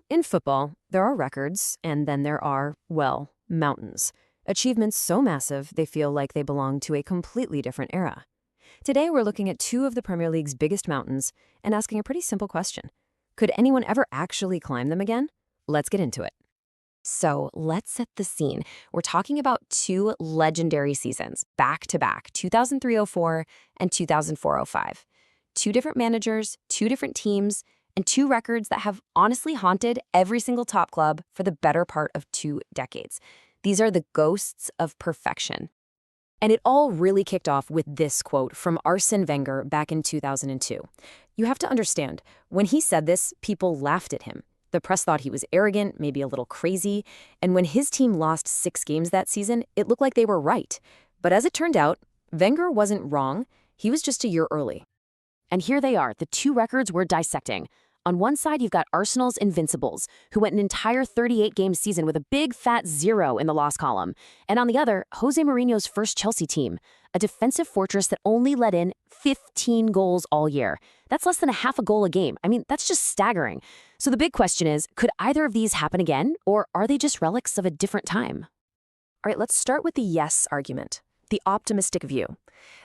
In football, there are records, and then there are, well, mountains. Achievements so massive they feel like they belong to a completely different era. Today, we're looking at two of the Premier League's biggest mountains and asking a pretty simple question. Could anyone ever actually climb them again? Let's get into it. So let's set the scene. We're talking about two legendary seasons, back-to-back, 2003-04 and 2004-05. Two different managers, two different teams, and two records that have honestly haunted every single top club for the better part of 2 decades. These are the ghosts of perfection. And it all really kicked off with this quote from Arsene Wenger back in 2002. You have to understand, when he said this, people laughed at him. The press thought he was arrogant, maybe a little crazy, and when his team lost 6 games that season, it looked like they were right. But as it turned out, Wenger wasn't wrong, he was just a year early. And here they are, the two records we're dissecting. On one side, you've got Arsenal's Invincibles, who went an entire 38-game season with a big fat 0 in the loss column. And on the other, Jose Mourinho's first Chelsea team, a defensive fortress that only let in 15 goals all year. That's less than a half a goal a game. I mean, that's just staggering. So the big question is, could either of these happen again, or are they just relics of a different time? All right, let's start with the yes argument, the optimistic view.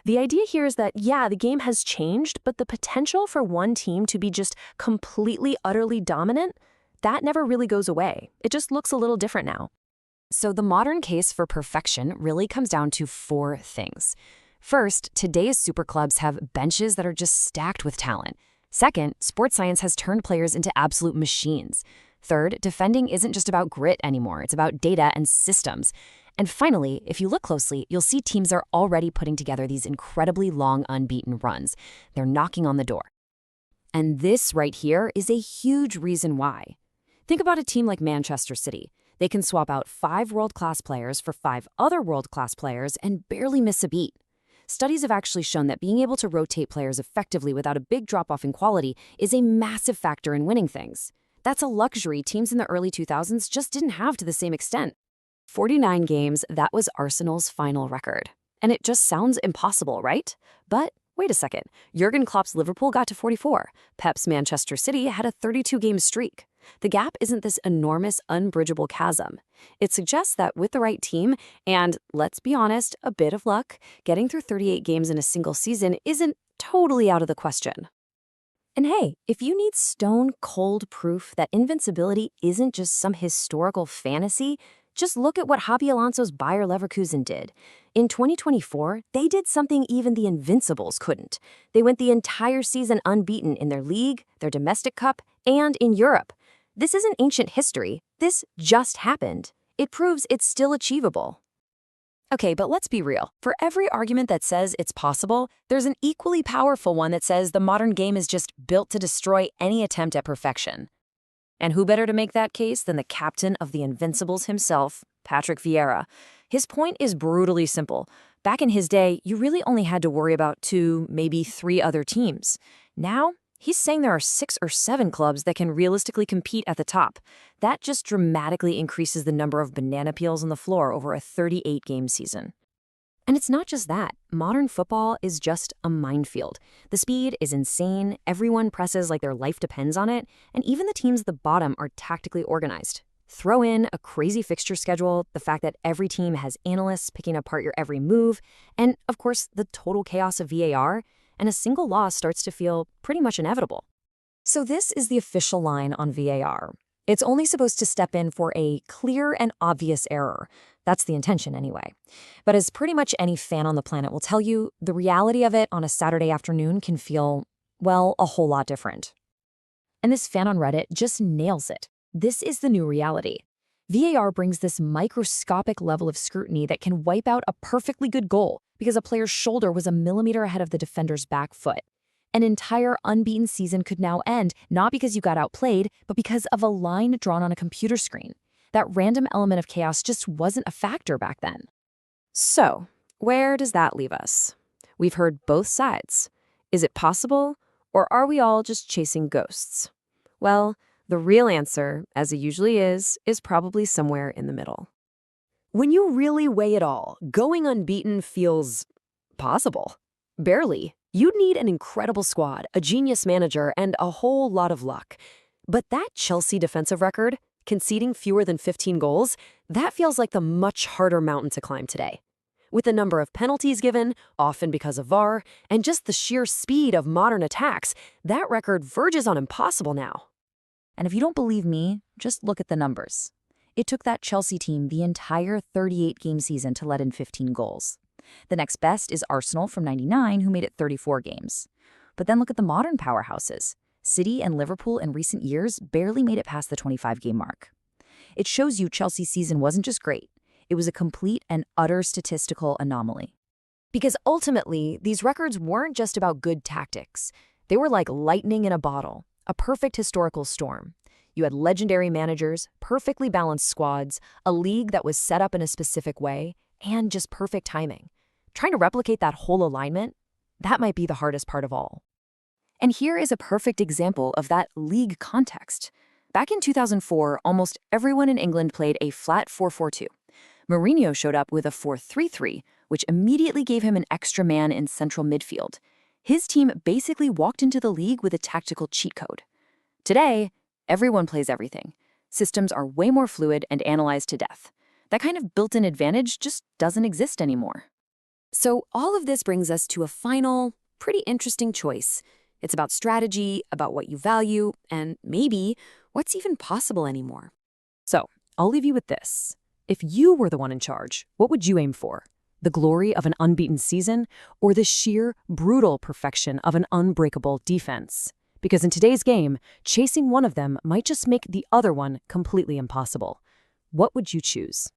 The idea here is that, yeah, the game has changed, but the potential for one team to be just completely, utterly dominant, that never really goes away. It just looks a little different now. So the modern case for perfection really comes down to 4 things. First, today's superclubs have benches that are just stacked with talent. Second, sports science has turned players into absolute machines. Third, defending isn't just about grit anymore. It's about data and systems. And finally, if you look closely, you'll see teams are already putting together these incredibly long unbeaten runs. They're knocking on the door. And this right here is a huge reason why. Think about a team like Manchester City. They can swap out 5 world-class players for 5 other world-class players and barely miss a beat. Studies have actually shown that being able to rotate players effectively without a big drop-off in quality is a massive factor in winning things. That's a luxury teams in the early 2000s just didn't have to the same extent. 49 games, that was Arsenal's final record. And it just sounds impossible, right? But wait a second. Jurgen Klopp's Liverpool got to 44. Pep's Manchester City had a 32-game streak. The gap isn't this enormous, unbridgeable chasm. It suggests that with the right team, and let's be honest, a bit of luck, getting through 38 games in a single season isn't totally out of the question. And hey, if you need stone-cold proof that invincibility isn't just some historical fantasy, just look at what Xabi Alonso's Bayer Leverkusen did. In 2024, they did something even the Invincibles couldn't. They went the entire season unbeaten in their league, their domestic cup, and in Europe. This isn't ancient history. This just happened. It proves it's still achievable. Okay, but let's be real. For every argument that says it's possible, there's an equally powerful one that says the modern game is just built to destroy any attempt at perfection. And who better to make that case than the captain of the Invincibles himself, Patrick Vieira? His point is brutally simple. Back in his day, you really only had to worry about 2, maybe 3 other teams. Now, he's saying there are 6 or 7 clubs that can realistically compete at the top. That just dramatically increases the number of banana peels on the floor over a 38-game season. And it's not just that. Modern football is just a minefield. The speed is insane, everyone presses like their life depends on it, and even the teams at the bottom are tactically organized. Throw in a crazy fixture schedule, the fact that every team has analysts picking apart your every move, and, of course, the total chaos of VAR, and a single loss starts to feel pretty much inevitable. So this is the official line on VAR. It's only supposed to step in for a clear and obvious error. That's the intention anyway. But as pretty much any fan on the planet will tell you, the reality of it on a Saturday afternoon can feel, well, a whole lot different. And this fan on Reddit just nails it. This is the new reality. VAR brings this microscopic level of scrutiny that can wipe out a perfectly good goal because a player's shoulder was a millimeter ahead of the defender's back foot. An entire unbeaten season could now end, not because you got outplayed, but because of a line drawn on a computer screen. That random element of chaos just wasn't a factor back then. So, where does that leave us? We've heard both sides. Is it possible, or are we all just chasing ghosts? Well, the real answer, as it usually is probably somewhere in the middle. When you really weigh it all, going unbeaten feels possible. Barely. You'd need an incredible squad, a genius manager, and a whole lot of luck. But that Chelsea defensive record, conceding fewer than 15 goals, that feels like the much harder mountain to climb today. With the number of penalties given, often because of VAR, and just the sheer speed of modern attacks, that record verges on impossible now. And if you don't believe me, just look at the numbers. It took that Chelsea team the entire 38-game season to let in 15 goals. The next best is Arsenal from '99, who made it 34 games. But then look at the modern powerhouses. City and Liverpool in recent years barely made it past the 25-game mark. It shows you Chelsea's season wasn't just great. It was a complete and utter statistical anomaly. Because ultimately, these records weren't just about good tactics. They were like lightning in a bottle, a perfect historical storm. You had legendary managers, perfectly balanced squads, a league that was set up in a specific way, and just perfect timing. Trying to replicate that whole alignment, that might be the hardest part of all. And here is a perfect example of that league context. Back in 2004, almost everyone in England played a flat 4-4-2. Mourinho showed up with a 4-3-3, which immediately gave him an extra man in central midfield. His team basically walked into the league with a tactical cheat code. Today, everyone plays everything. Systems are way more fluid and analyzed to death. That kind of built-in advantage just doesn't exist anymore. So all of this brings us to a final, pretty interesting choice. It's about strategy, about what you value, and maybe what's even possible anymore. So I'll leave you with this. If you were the one in charge, what would you aim for? The glory of an unbeaten season or the sheer, brutal perfection of an unbreakable defense? Because in today's game, chasing one of them might just make the other one completely impossible. What would you choose?